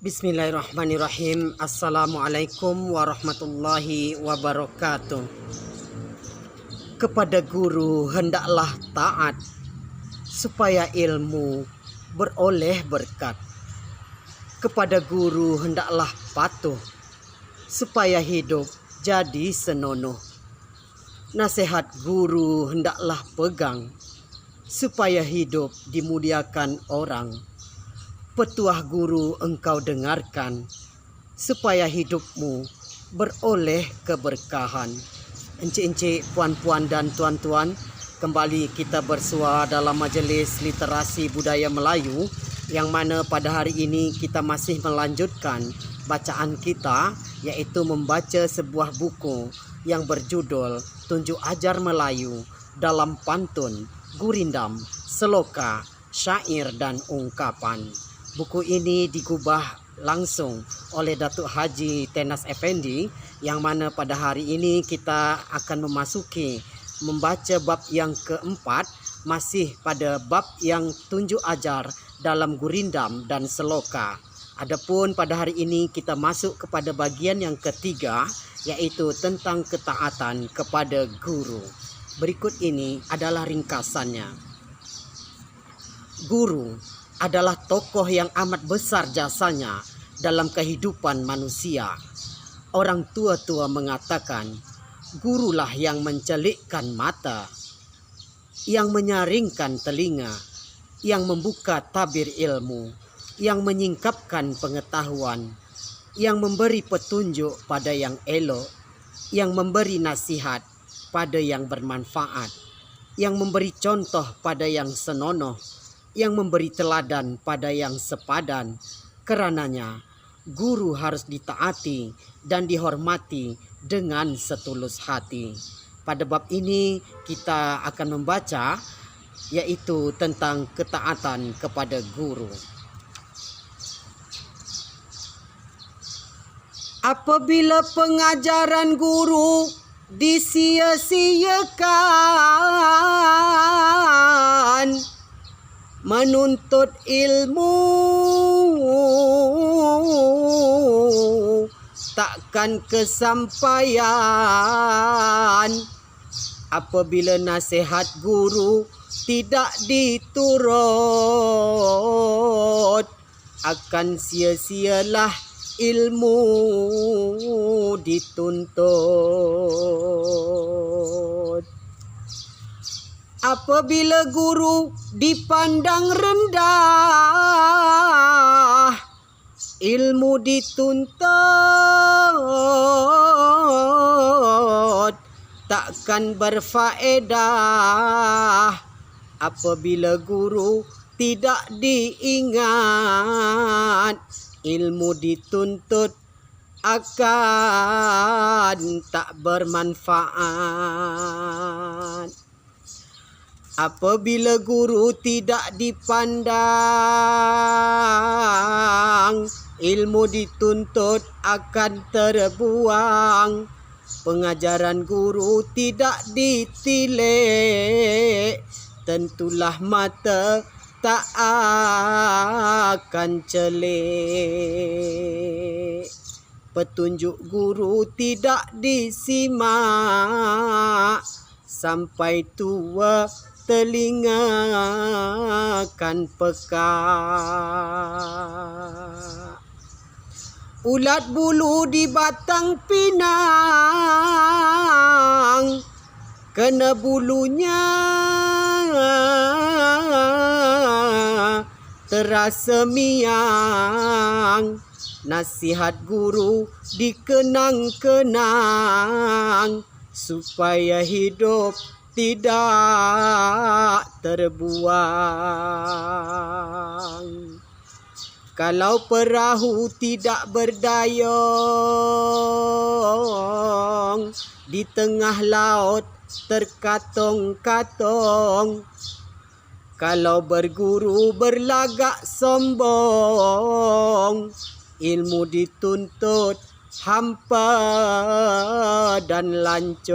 Bismillahirrahmanirrahim. Assalamualaikum warahmatullahi wabarakatuh. Kepada guru hendaklah taat, supaya ilmu beroleh berkat. Kepada guru hendaklah patuh, supaya hidup jadi senonoh. Nasihat guru hendaklah pegang, supaya hidup dimuliakan orang. Petuah guru engkau dengarkan, supaya hidupmu beroleh keberkahan. Encik-encik, puan-puan dan tuan-tuan, kembali kita bersua dalam majlis literasi budaya Melayu, yang mana pada hari ini kita masih melanjutkan bacaan kita, iaitu membaca sebuah buku yang berjudul Tunjuk Ajar Melayu dalam pantun, gurindam, seloka, syair dan ungkapan. Buku ini digubah langsung oleh Datuk Haji Tenas Effendi, yang mana pada hari ini kita akan membaca bab yang keempat, masih pada bab yang tunjuk ajar dalam gurindam dan seloka. Adapun pada hari ini kita masuk kepada bagian yang ketiga, iaitu tentang ketaatan kepada guru. Berikut ini adalah ringkasannya. Guru adalah tokoh yang amat besar jasanya dalam kehidupan manusia. Orang tua-tua mengatakan, gurulah yang mencelikkan mata, yang menyaringkan telinga, yang membuka tabir ilmu, yang menyingkapkan pengetahuan, yang memberi petunjuk pada yang elok, yang memberi nasihat pada yang bermanfaat, yang memberi contoh pada yang senonoh, yang memberi teladan pada yang sepadan. Kerananya, guru harus ditaati dan dihormati dengan setulus hati. Pada bab ini kita akan membaca, yaitu tentang ketaatan kepada guru. Apabila pengajaran guru disia-siakan, menuntut ilmu takkan kesampaian. Apabila nasihat guru tidak diturut, akan sia-sialah ilmu dituntut. Apabila guru dipandang rendah, ilmu dituntut takkan berfaedah. Apabila guru tidak diingat, ilmu dituntut akan tak bermanfaat. Apabila guru tidak dipandang, ilmu dituntut akan terbuang. Pengajaran guru tidak ditilik, tentulah mata tak akan celik. Petunjuk guru tidak disimak, sampai tua telinga kan peka. Ulat bulu di batang pinang, kena bulunya terasa miang. Nasihat guru dikenang-kenang, supaya hidup tidak terbuang. Kalau perahu tidak berdayung, di tengah laut terkatong-katong. Kalau berguru berlagak sombong, ilmu dituntut hampa dan lancong.